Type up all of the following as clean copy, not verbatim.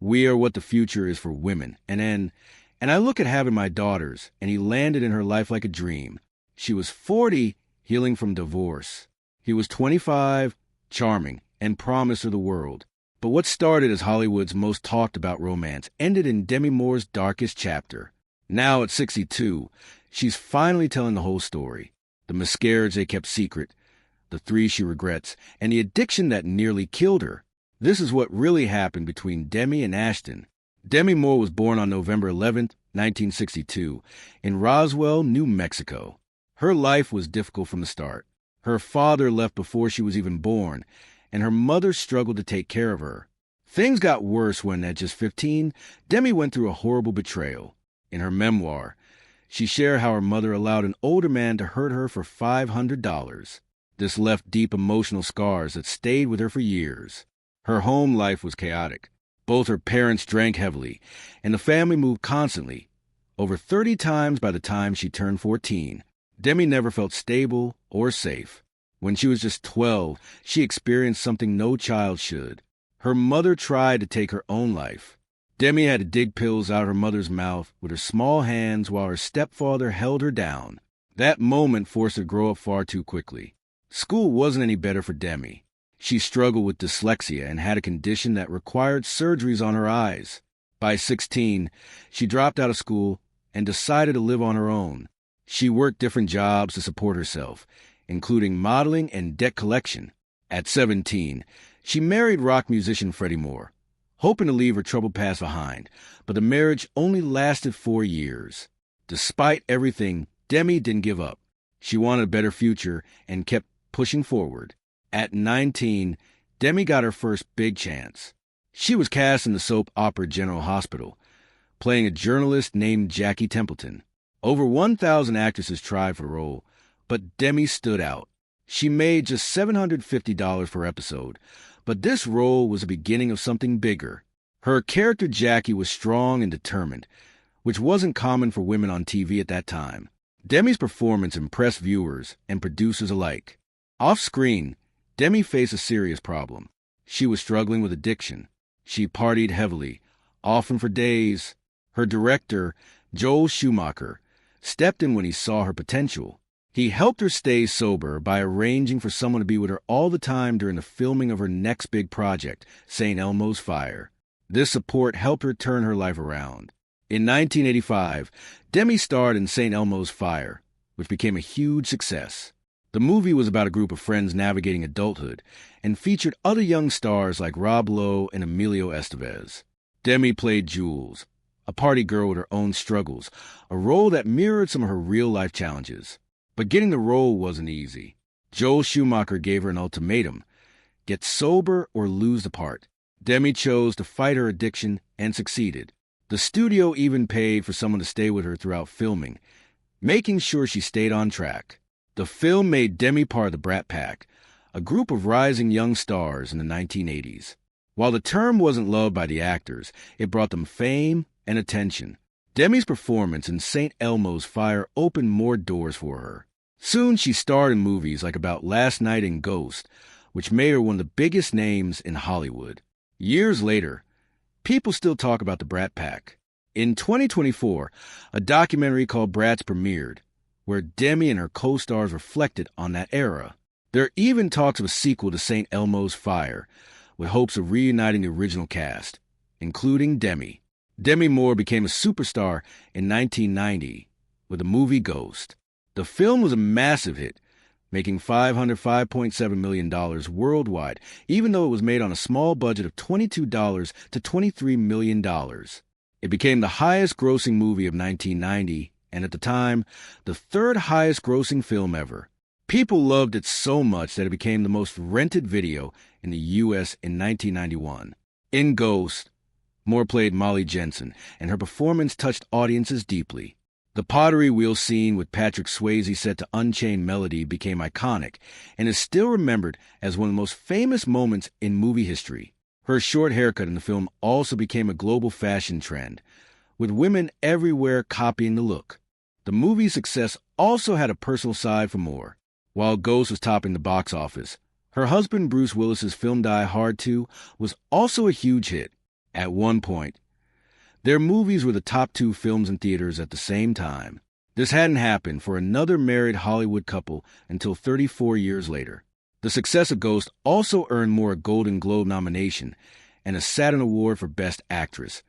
We are what the future is for women. And I look at having my daughters, and he landed in her life like a dream. She was 40, healing from divorce. He was 25, charming, and promised her the world. But what started as Hollywood's most talked about romance ended in Demi Moore's darkest chapter. Now at 62, she's finally telling the whole story. The miscarriage they kept secret, the 3 she regrets, and the addiction that nearly killed her. This is what really happened between Demi and Ashton. Demi Moore was born on November 11, 1962, in Roswell, New Mexico. Her life was difficult from the start. Her father left before she was even born, and her mother struggled to take care of her. Things got worse when, at just 15, Demi went through a horrible betrayal. In her memoir, she shared how her mother allowed an older man to hurt her for $500. This left deep emotional scars that stayed with her for years. Her home life was chaotic. Both her parents drank heavily, and the family moved constantly, over 30 times by the time she turned 14. Demi never felt stable or safe. When she was just 12, she experienced something no child should. Her mother tried to take her own life. Demi had to dig pills out of her mother's mouth with her small hands while her stepfather held her down. That moment forced her to grow up far too quickly. School wasn't any better for Demi. She struggled with dyslexia and had a condition that required surgeries on her eyes. By 16, she dropped out of school and decided to live on her own. She worked different jobs to support herself, including modeling and debt collection. At 17, she married rock musician Freddie Moore, hoping to leave her troubled past behind, but the marriage only lasted 4 years. Despite everything, Demi didn't give up. She wanted a better future and kept pushing forward. At 19, Demi got her first big chance. She was cast in the soap opera General Hospital, playing a journalist named Jackie Templeton. Over 1,000 actresses tried for the role, but Demi stood out. She made just $750 per episode, but this role was the beginning of something bigger. Her character Jackie was strong and determined, which wasn't common for women on TV at that time. Demi's performance impressed viewers and producers alike. Off-screen, Demi faced a serious problem. She was struggling with addiction. She partied heavily, often for days. Her director, Joel Schumacher, stepped in when he saw her potential. He helped her stay sober by arranging for someone to be with her all the time during the filming of her next big project, St. Elmo's Fire. This support helped her turn her life around. In 1985, Demi starred in St. Elmo's Fire, which became a huge success. The movie was about a group of friends navigating adulthood and featured other young stars like Rob Lowe and Emilio Estevez. Demi played Jules, a party girl with her own struggles, a role that mirrored some of her real-life challenges. But getting the role wasn't easy. Joel Schumacher gave her an ultimatum: get sober or lose the part. Demi chose to fight her addiction and succeeded. The studio even paid for someone to stay with her throughout filming, making sure she stayed on track. The film made Demi part of the Brat Pack, a group of rising young stars in the 1980s. While the term wasn't loved by the actors, it brought them fame and attention. Demi's performance in St. Elmo's Fire opened more doors for her. Soon she starred in movies like About Last Night and Ghost, which made her one of the biggest names in Hollywood. Years later, people still talk about the Brat Pack. In 2024, a documentary called Brats premiered, where Demi and her co-stars reflected on that era. There are even talks of a sequel to St. Elmo's Fire, with hopes of reuniting the original cast, including Demi. Demi Moore became a superstar in 1990 with the movie Ghost. The film was a massive hit, making $505.7 million worldwide, even though it was made on a small budget of $22 to $23 million. It became the highest-grossing movie of 1990, and at the time, the third highest-grossing film ever. People loved it so much that it became the most rented video in the U.S. in 1991. In Ghost, Moore played Molly Jensen, and her performance touched audiences deeply. The pottery wheel scene with Patrick Swayze set to Unchained Melody became iconic and is still remembered as one of the most famous moments in movie history. Her short haircut in the film also became a global fashion trend, with women everywhere copying the look. The movie's success also had a personal side for Moore. While Ghost was topping the box office, her husband Bruce Willis's film Die Hard 2 was also a huge hit. At one point, their movies were the top 2 films in theaters at the same time. This hadn't happened for another married Hollywood couple until 34 years later. The success of Ghost also earned Moore a Golden Globe nomination and a Saturn Award for Best Actress,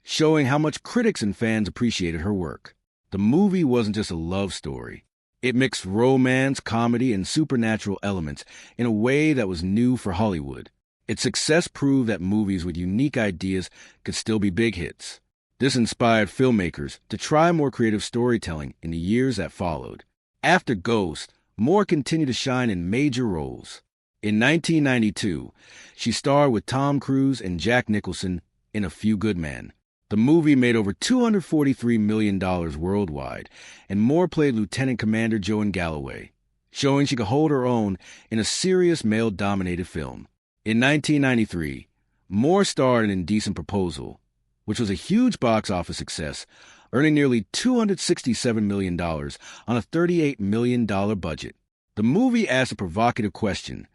showing how much critics and fans appreciated her work. The movie wasn't just a love story. It mixed romance, comedy, and supernatural elements in a way that was new for Hollywood. Its success proved that movies with unique ideas could still be big hits. This inspired filmmakers to try more creative storytelling in the years that followed. After Ghost, Moore continued to shine in major roles. In 1992, she starred with Tom Cruise and Jack Nicholson in A Few Good Men. The movie made over $243 million worldwide, and Moore played Lieutenant Commander Joan Galloway, showing she could hold her own in a serious male-dominated film. In 1993, Moore starred in Indecent Proposal, which was a huge box office success, earning nearly $267 million on a $38 million budget. The movie asked a provocative question: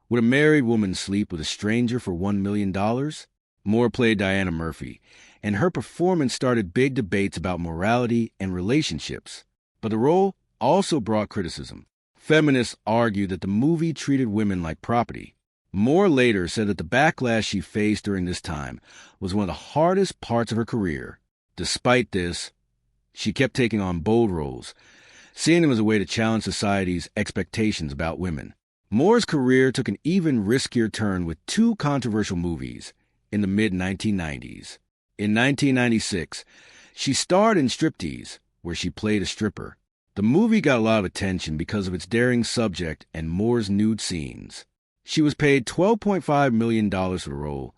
would a married woman sleep with a stranger for $1 million? Moore played Diana Murphy, and her performance started big debates about morality and relationships. But the role also brought criticism. Feminists argued that the movie treated women like property. Moore later said that the backlash she faced during this time was one of the hardest parts of her career. Despite this, she kept taking on bold roles, seeing them as a way to challenge society's expectations about women. Moore's career took an even riskier turn with 2 controversial movies in the mid-1990s. In 1996, she starred in Striptease, where she played a stripper. The movie got a lot of attention because of its daring subject and Moore's nude scenes. She was paid $12.5 million for the role,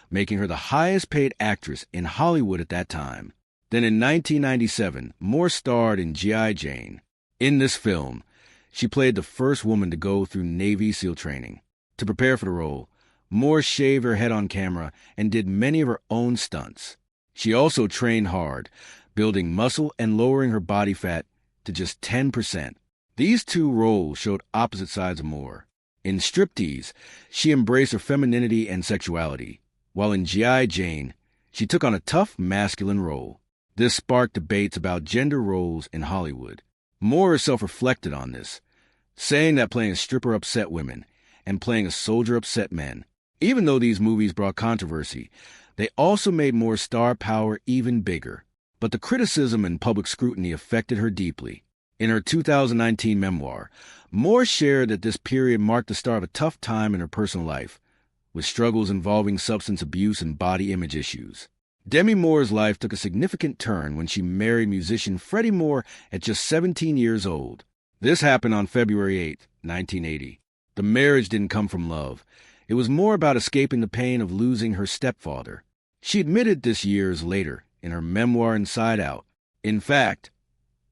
making her the highest-paid actress in Hollywood at that time. Then in 1997, Moore starred in G.I. Jane. In this film, she played the first woman to go through Navy SEAL training. To prepare for the role, Moore shaved her head on camera and did many of her own stunts. She also trained hard, building muscle and lowering her body fat to just 10%. These 2 roles showed opposite sides of Moore. In Striptease, she embraced her femininity and sexuality, while in G.I. Jane, she took on a tough, masculine role. This sparked debates about gender roles in Hollywood. Moore herself reflected on this, saying that playing a stripper upset women and playing a soldier upset men. Even though these movies brought controversy, they also made Moore's star power even bigger. But the criticism and public scrutiny affected her deeply. In her 2019 memoir, Moore shared that this period marked the start of a tough time in her personal life, with struggles involving substance abuse and body image issues. Demi Moore's life took a significant turn when she married musician Freddie Moore at just 17 years old. This happened on February 8, 1980. The marriage didn't come from love. It was more about escaping the pain of losing her stepfather. She admitted this years later in her memoir Inside Out. In fact,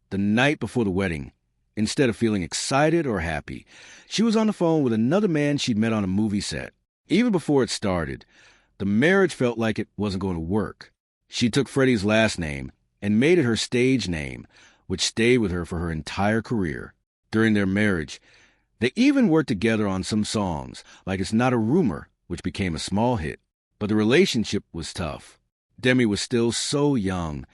the night before the wedding, instead of feeling excited or happy, she was on the phone with another man she'd met on a movie set. Even before it started, the marriage felt like it wasn't going to work. She took Freddie's last name and made it her stage name, which stayed with her for her entire career. During their marriage, they even worked together on some songs, like It's Not a Rumor, which became a small hit. But the relationship was tough. Demi was still so young,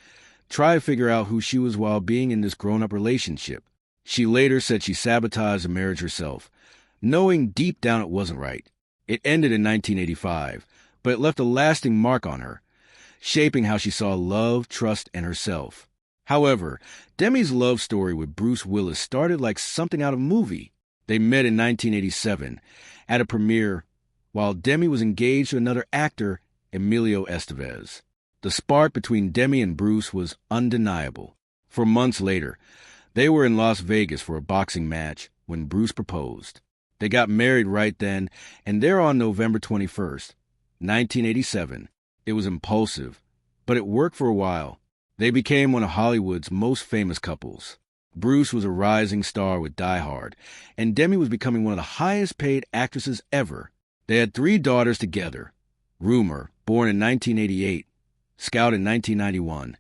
trying to figure out who she was while being in this grown-up relationship. She later said she sabotaged the marriage herself, knowing deep down it wasn't right. It ended in 1985, but it left a lasting mark on her, shaping how she saw love, trust, and herself. However, Demi's love story with Bruce Willis started like something out of a movie. They met in 1987 at a premiere while Demi was engaged to another actor, Emilio Estevez. The spark between Demi and Bruce was undeniable. For months later, they were in Las Vegas for a boxing match when Bruce proposed. They got married right then, and there on November 21st, 1987. It was impulsive, but it worked for a while. They became one of Hollywood's most famous couples. Bruce was a rising star with Die Hard, and Demi was becoming one of the highest-paid actresses ever. They had 3 daughters together: Rumor, born in 1988, Scout in 1991,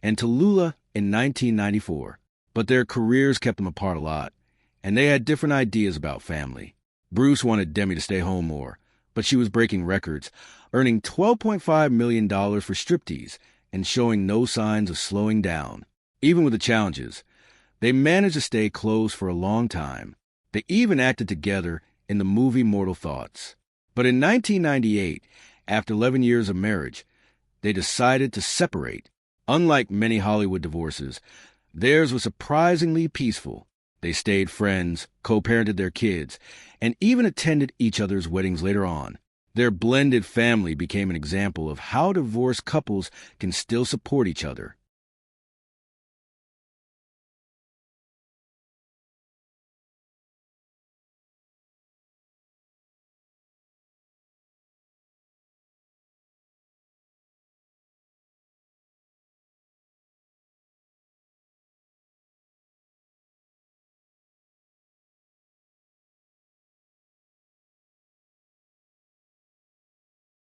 and Tallulah in 1994. But their careers kept them apart a lot, and they had different ideas about family. Bruce wanted Demi to stay home more, but she was breaking records, earning $12.5 million for striptease and showing no signs of slowing down. Even with the challenges, they managed to stay close for a long time. They even acted together in the movie Mortal Thoughts. But in 1998, after 11 years of marriage, they decided to separate. Unlike many Hollywood divorces, theirs was surprisingly peaceful. They stayed friends, co-parented their kids, and even attended each other's weddings later on. Their blended family became an example of how divorced couples can still support each other.